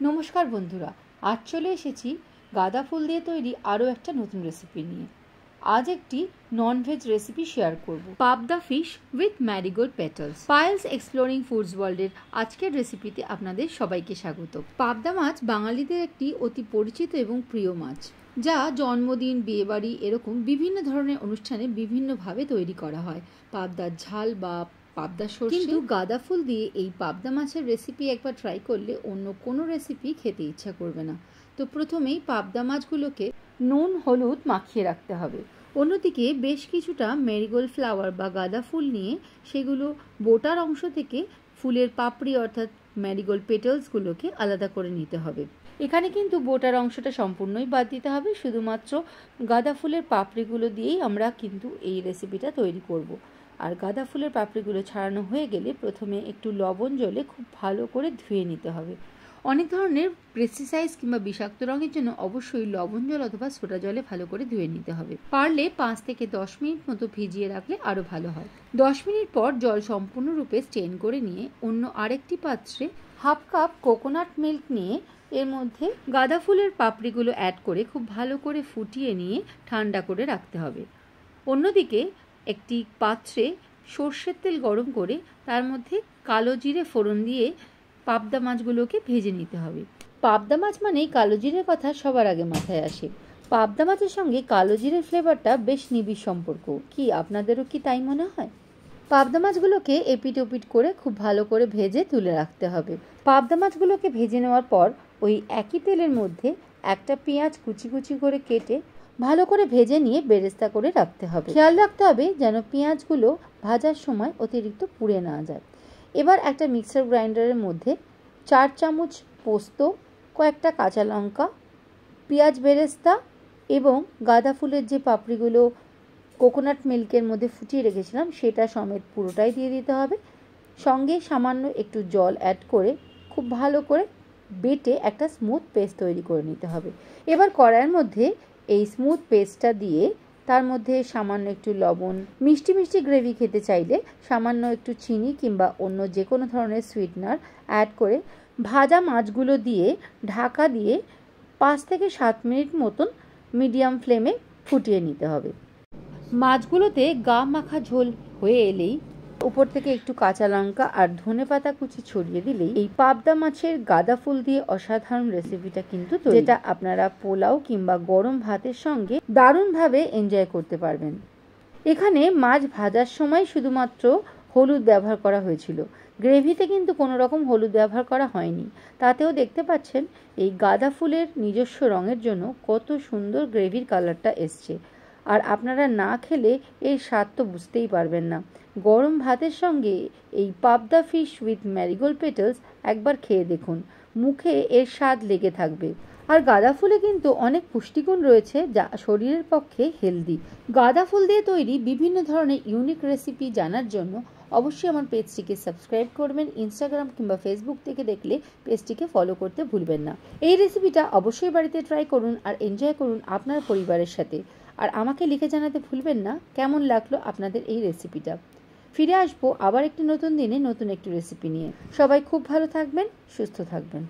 নমস্কার বন্ধুরা, আজ চলে এসেছি গাঁদা ফুল দিয়ে তৈরি আরও একটা নতুন রেসিপি নিয়ে। আজ একটি ননভেজ রেসিপি শেয়ার করব, পাবদা fish with Marigold petals. Payel's exploring foods ওয়ার্ল্ডের আজকের রেসিপিতে আপনাদের সবাইকে স্বাগত। পাবদা মাছ বাঙালিদের একটি অতি পরিচিত এবং প্রিয় মাছ, যা জন্মদিন, বিয়েবাড়ি এরকম বিভিন্ন ধরনের অনুষ্ঠানে বিভিন্নভাবে তৈরি করা হয়। পাবদার ঝাল বা পাবদা সরষে। কিন্তু গাঁদা ফুল দিয়ে এই পাবদা মাছের রেসিপি একবার ট্রাই করলে অন্য কোনো রেসিপি খেতে ইচ্ছা করবে না। তো প্রথমেই পাবদা মাছগুলোকে নুন হলুদ মাখিয়ে রাখতে হবে। অন্যদিকে বেশ কিছুটা মেরিগোল্ড ফ্লাওয়ার বা গাঁদা ফুল নিয়ে সেগুলো বোটার অংশ থেকে ফুলের পাপড়ি অর্থাৎ ম্যারিগোল্ড পেটালসগুলোকে আলাদা করে নিতে হবে। এখানে কিন্তু বোটার অংশটা সম্পূর্ণই বাদ দিতে হবে, শুধুমাত্র গাঁদা ফুলের পাপড়িগুলো দিয়েই আমরা কিন্তু এই রেসিপিটা তৈরি করব। আর গাঁদা ফুলের পাপড়িগুলো ছাড়ানো হয়ে গেলে প্রথমে একটু লবণ জলে খুব ভালো করে ধুয়ে নিতে হবে। অনেক ধরনের পেস্টিসাইড কিংবা বিষাক্ত রঙের জন্য অবশ্যই লবণ জল অথবা সোডা জলে ভালো করে ধুয়ে নিতে হবে। পারলে 5 থেকে 10 মিনিট মতো ভিজিয়ে রাখলে আরও ভালো হয়। 10 মিনিট পর জল সম্পূর্ণরূপে স্ট্রেন করে নিয়ে অন্য আরেকটি পাত্রে হাফ কাপ কোকোনাট মিল্ক নিয়ে এর মধ্যে গাঁদা ফুলের পাপড়িগুলো অ্যাড করে খুব ভালো করে ফুটিয়ে নিয়ে ঠান্ডা করে রাখতে হবে। অন্যদিকে একটি পাত্রে সর্ষের তেল গরম করে তার মধ্যে কালো জিরে ফোড়ন দিয়ে পাবদা মাছগুলোকে ভেজে নিতে হবে। পাবদা মাছ মানেই কালো জিরের কথা সবার আগে মাথায় আসে। পাবদা মাছের সঙ্গে কালো জিরের ফ্লেভারটা বেশ নিবিড় সম্পর্ক। কি আপনাদেরও কি তাই মনে হয়? পাবদা মাছগুলোকে এপিট ওপিট করে খুব ভালো করে ভেজে তুলে রাখতে হবে। পাবদা মাছগুলোকে ভেজে নেওয়ার পর ওই একই তেলের মধ্যে একটা পেঁয়াজ কুচি কুচি করে কেটে ভালো করে ভেজে নিয়ে বেরেস্তা করে রাখতে হবে। খেয়াল রাখতে হবে যেন পেঁয়াজগুলো ভাজার সময় অতিরিক্ত পুড়ে না যায়। এবার একটা মিক্সার গ্রাইন্ডারের মধ্যে 4 চামচ পোস্ত, কয়েকটা কাঁচা লঙ্কা, পেঁয়াজ বেরেস্তা এবং গাঁদা ফুলের যে পাপড়িগুলো কোকোনাট মিল্কের মধ্যে ফুটিয়ে রেখেছিলাম সেটা সমেত পুরোটাই দিয়ে দিতে হবে। সঙ্গে সামান্য একটু জল অ্যাড করে খুব ভালো করে বেটে একটা স্মুথ পেস্ট তৈরি করে নিতে হবে। এবার কড়াইয়ের মধ্যে এই স্মুথ পেস্টটা দিয়ে তার মধ্যে সামান্য একটু লবণ, মিষ্টি মিষ্টি গ্রেভি খেতে চাইলে সামান্য একটু চিনি কিংবা অন্য যে কোনো ধরনের সুইটনার অ্যাড করে ভাজা মাছগুলো দিয়ে ঢাকা দিয়ে 5 থেকে 7 মিনিট মতন মিডিয়াম ফ্লেমে ফুটিয়ে নিতে হবে। মাছগুলোতে গা মাখা ঝোল হয়ে এলেই উপর থেকে একটু কাঁচা লঙ্কা আর ধনেপাতা কুচি ছড়িয়ে দিলেই এই পাবদা মাছের গাঁদা ফুল দিয়ে অসাধারণ রেসিপিটা কিন্তু যেটা আপনারা পোলাও কিংবা গরম ভাতের সঙ্গে দারুণভাবে এনজয় করতে পারবেন। এখানে মাছ ভাজার সময় শুধুমাত্র হলুদ ব্যবহার করা হয়েছিল, গ্রেভিতে কিন্তু কোনো রকম হলুদ ব্যবহার করা হয়নি। তাতেও দেখতে পাচ্ছেন এই গাঁদা ফুলের নিজস্ব রঙের জন্য কত সুন্দর গ্রেভির কালারটা এসছে। আর আপনারা না খেলে এর স্বাদ তো বুঝতেই পারবেন না। গরম ভাতের সঙ্গে এই পাবদা ফিশ উইথ ম্যারিগোল্ড পেটালস একবার খেয়ে দেখুন, মুখে এর স্বাদ লেগে থাকবে। আর গাঁদা ফুলে কিন্তু অনেক পুষ্টিগুণ রয়েছে যা শরীরের পক্ষে হেলদি। গাঁদা ফুল দিয়ে তৈরি বিভিন্ন ধরনের ইউনিক রেসিপি জানার জন্য অবশ্যই আমার পেজটিকে সাবস্ক্রাইব করবেন। ইনস্টাগ্রাম কিংবা ফেসবুক থেকে দেখলে পেজটিকে ফলো করতে ভুলবেন না। এই রেসিপিটা অবশ্যই বাড়িতে ট্রাই করুন আর এনজয় করুন আপনার পরিবারের সাথে। আর আমাকে লিখে জানাতে ভুলবেন না কেমন লাগলো আপনাদের এই রেসিপিটা। ফিরে আসবো আবার একটি নতুন দিনে নতুন একটি রেসিপি নিয়ে। সবাই খুব ভালো থাকবেন, সুস্থ থাকবেন।